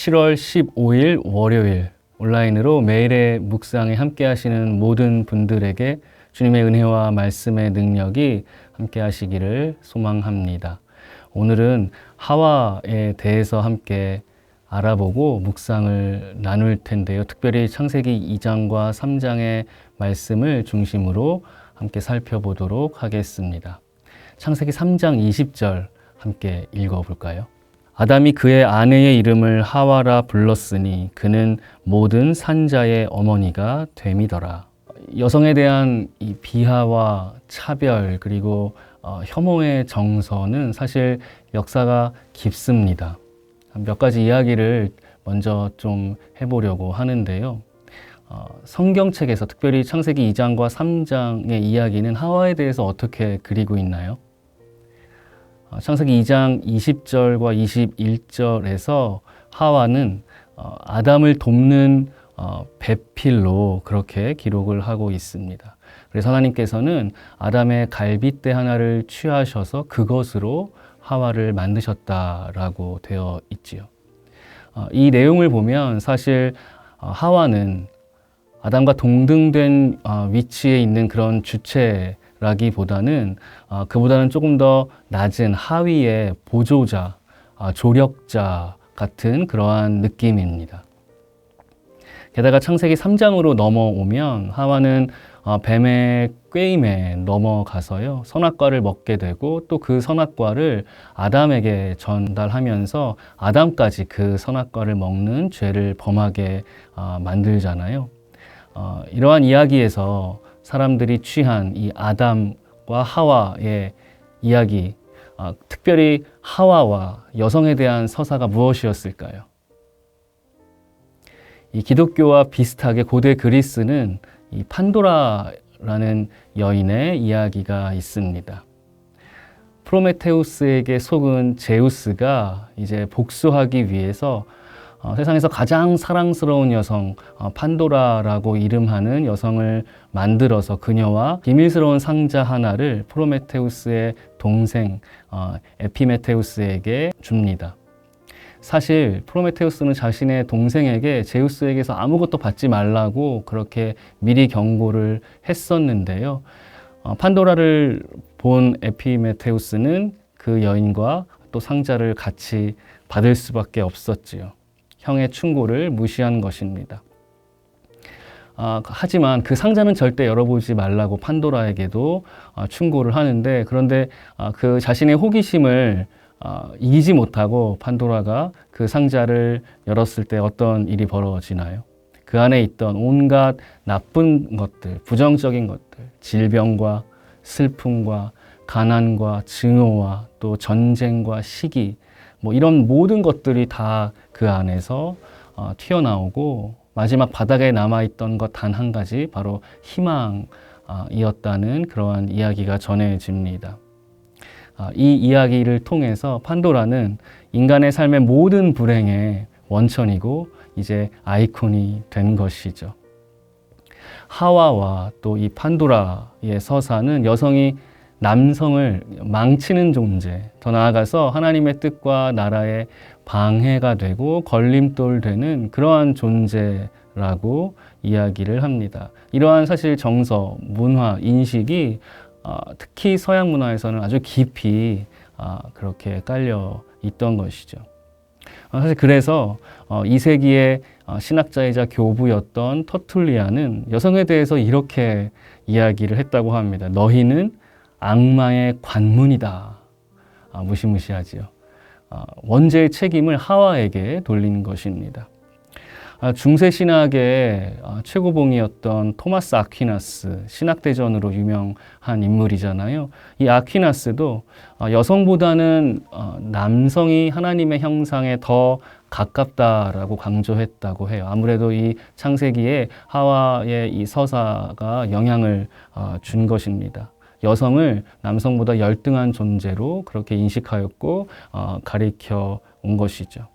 7월 15일 월요일 온라인으로 매일의 묵상에 함께 하시는 모든 분들에게 주님의 은혜와 말씀의 능력이 함께 하시기를 소망합니다. 오늘은 하와에 대해서 함께 알아보고 묵상을 나눌 텐데요. 특별히 창세기 2장과 3장의 말씀을 중심으로 함께 살펴보도록 하겠습니다. 창세기 3장 20절 함께 읽어볼까요? 아담이 그의 아내의 이름을 하와라 불렀으니 그는 모든 산자의 어머니가 됨이더라. 여성에 대한 이 비하와 차별 그리고 혐오의 정서는 사실 역사가 깊습니다. 몇 가지 이야기를 먼저 좀 해보려고 하는데요. 성경책에서 특별히 창세기 2장과 3장의 이야기는 하와에 대해서 어떻게 그리고 있나요? 창세기 2장 20절과 21절에서 하와는 아담을 돕는 배필로 그렇게 기록을 하고 있습니다. 그래서 하나님께서는 아담의 갈빗대 하나를 취하셔서 그것으로 하와를 만드셨다라고 되어 있지요. 이 내용을 보면 사실 하와는 아담과 동등된 위치에 있는 그런 주체라기보다는 그보다는 조금 더 낮은 하위의 보조자, 조력자 같은 그러한 느낌입니다. 게다가 창세기 3장으로 넘어오면 하와는 뱀의 꾀임에 넘어가서요, 선악과를 먹게 되고 또 그 선악과를 아담에게 전달하면서 아담까지 그 선악과를 먹는 죄를 범하게 만들잖아요. 이러한 이야기에서 사람들이 취한 이 아담과 하와의 이야기, 특별히 하와와 여성에 대한 서사가 무엇이었을까요? 이 기독교와 비슷하게 고대 그리스는 이 판도라라는 여인의 이야기가 있습니다. 프로메테우스에게 속은 제우스가 이제 복수하기 위해서 세상에서 가장 사랑스러운 여성 판도라라고 이름하는 여성을 만들어서 그녀와 비밀스러운 상자 하나를 프로메테우스의 동생 에피메테우스에게 줍니다. 사실 프로메테우스는 자신의 동생에게 제우스에게서 아무것도 받지 말라고 그렇게 미리 경고를 했었는데요. 판도라를 본 에피메테우스는 그 여인과 또 상자를 같이 받을 수밖에 없었지요. 형의 충고를 무시한 것입니다. 하지만 그 상자는 절대 열어보지 말라고 판도라에게도 충고를 하는데, 그런데 그 자신의 호기심을 이기지 못하고 판도라가 그 상자를 열었을 때 어떤 일이 벌어지나요? 그 안에 있던 온갖 나쁜 것들, 부정적인 것들, 질병과 슬픔과 가난과 증오와 또 전쟁과 시기, 이런 모든 것들이 다 그 안에서 튀어나오고 마지막 바닥에 남아있던 것 단 한 가지, 바로 희망이었다는 그러한 이야기가 전해집니다. 이 이야기를 통해서 판도라는 인간의 삶의 모든 불행의 원천이고 이제 아이콘이 된 것이죠. 하와와 또 이 판도라의 서사는 여성이 남성을 망치는 존재, 더 나아가서 하나님의 뜻과 나라의 방해가 되고 걸림돌 되는 그러한 존재라고 이야기를 합니다. 이러한 사실 정서, 문화, 인식이 특히 서양 문화에서는 아주 깊이 그렇게 깔려 있던 것이죠. 사실 그래서 2세기의 신학자이자 교부였던 터툴리안은 여성에 대해서 이렇게 이야기를 했다고 합니다. 너희는 악마의 관문이다. 무시무시하지요. 원죄의 책임을 하와에게 돌린 것입니다. 중세 신학의 최고봉이었던 토마스 아퀴나스, 신학대전으로 유명한 인물이잖아요. 이 아퀴나스도 여성보다는 남성이 하나님의 형상에 더 가깝다라고 강조했다고 해요. 아무래도 이 창세기에 하와의 이 서사가 영향을 준 것입니다. 여성을 남성보다 열등한 존재로 그렇게 인식하였고 가리켜 온 것이죠.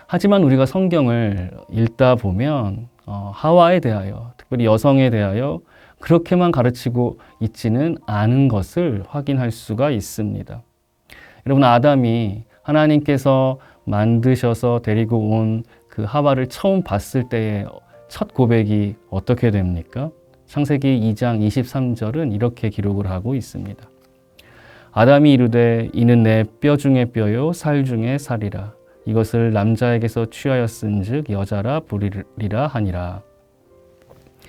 하지만 우리가 성경을 읽다 보면 하와에 대하여, 특별히 여성에 대하여 그렇게만 가르치고 있지는 않은 것을 확인할 수가 있습니다. 여러분, 아담이 하나님께서 만드셔서 데리고 온 그 하와를 처음 봤을 때의 첫 고백이 어떻게 됩니까? 창세기 2장 23절은 이렇게 기록을 하고 있습니다. 아담이 이르되 이는 내 뼈 중에 뼈요 살 중에 살이라. 이것을 남자에게서 취하였은즉 여자라 부르리라 하니라.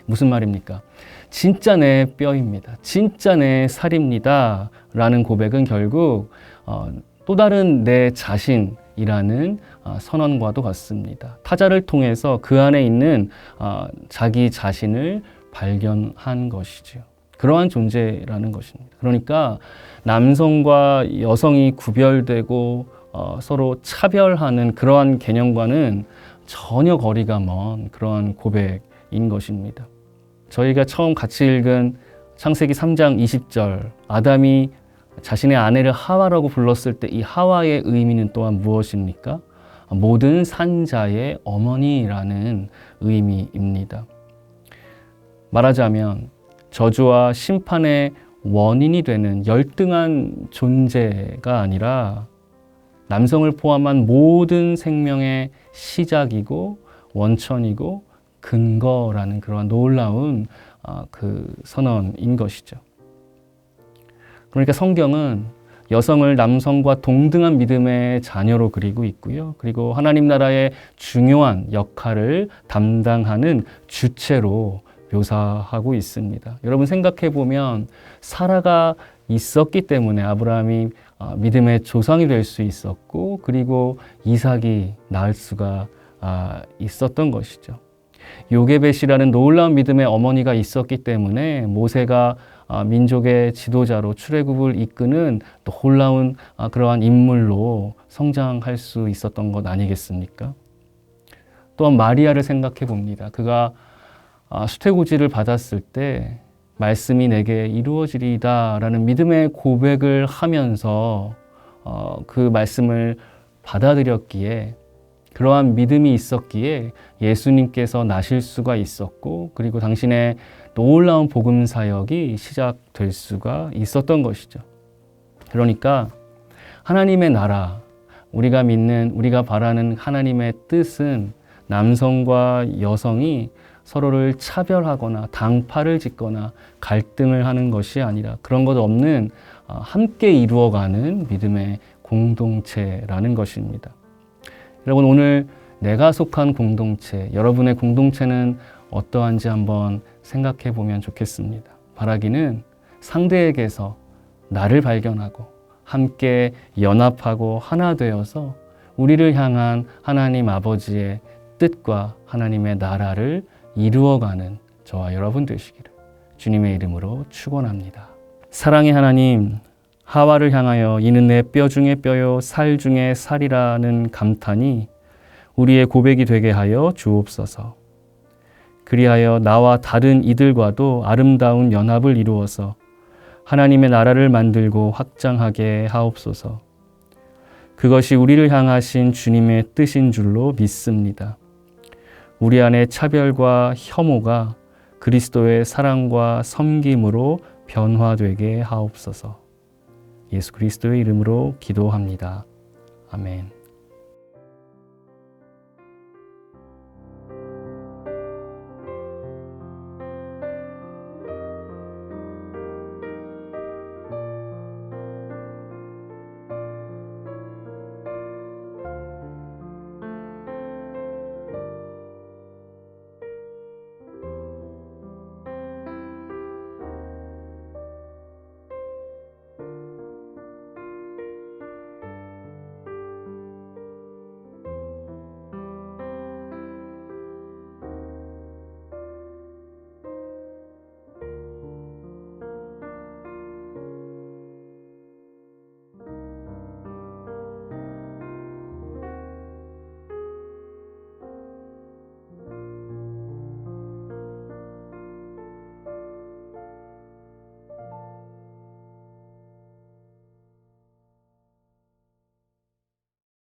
무슨 말입니까? 진짜 내 뼈입니다. 진짜 내 살입니다. 라는 고백은 결국 또 다른 내 자신이라는 선언과도 같습니다. 타자를 통해서 그 안에 있는 자기 자신을 발견한 것이죠. 그러한 존재라는 것입니다. 그러니까 남성과 여성이 구별되고 서로 차별하는 그러한 개념과는 전혀 거리가 먼 그러한 고백인 것입니다. 저희가 처음 같이 읽은 창세기 3장 20절, 아담이 자신의 아내를 하와라고 불렀을 때 이 하와의 의미는 또한 무엇입니까? 모든 산자의 어머니라는 의미입니다. 말하자면 저주와 심판의 원인이 되는 열등한 존재가 아니라 남성을 포함한 모든 생명의 시작이고 원천이고 근거라는 그러한 놀라운 그 선언인 것이죠. 그러니까 성경은 여성을 남성과 동등한 믿음의 자녀로 그리고 있고요. 그리고 하나님 나라의 중요한 역할을 담당하는 주체로 묘사하고 있습니다. 여러분 생각해 보면 사라가 있었기 때문에 아브라함이 믿음의 조상이 될 수 있었고 그리고 이삭이 낳을 수가 있었던 것이죠. 요게벳이라는 놀라운 믿음의 어머니가 있었기 때문에 모세가 민족의 지도자로 출애굽을 이끄는 놀라운 그러한 인물로 성장할 수 있었던 것 아니겠습니까? 또한 마리아를 생각해 봅니다. 그가 수태고지를 받았을 때 말씀이 내게 이루어지리이다 라는 믿음의 고백을 하면서 그 말씀을 받아들였기에 그러한 믿음이 있었기에 예수님께서 나실 수가 있었고 그리고 당신의 놀라운 복음 사역이 시작될 수가 있었던 것이죠. 그러니까 하나님의 나라, 우리가 믿는, 우리가 바라는 하나님의 뜻은 남성과 여성이 서로를 차별하거나 당파를 짓거나 갈등을 하는 것이 아니라 그런 것 없는 함께 이루어가는 믿음의 공동체라는 것입니다. 여러분 오늘 내가 속한 공동체, 여러분의 공동체는 어떠한지 한번 생각해 보면 좋겠습니다. 바라기는 상대에게서 나를 발견하고 함께 연합하고 하나 되어서 우리를 향한 하나님 아버지의 뜻과 하나님의 나라를 이루어가는 저와 여러분 되시기를 주님의 이름으로 축원합니다. 사랑의 하나님, 하와를 향하여 이는 내 뼈 중에 뼈요 살 중에 살이라는 감탄이 우리의 고백이 되게 하여 주옵소서. 그리하여 나와 다른 이들과도 아름다운 연합을 이루어서 하나님의 나라를 만들고 확장하게 하옵소서. 그것이 우리를 향하신 주님의 뜻인 줄로 믿습니다. 우리 안에 차별과 혐오가 그리스도의 사랑과 섬김으로 변화되게 하옵소서. 예수 그리스도의 이름으로 기도합니다. 아멘.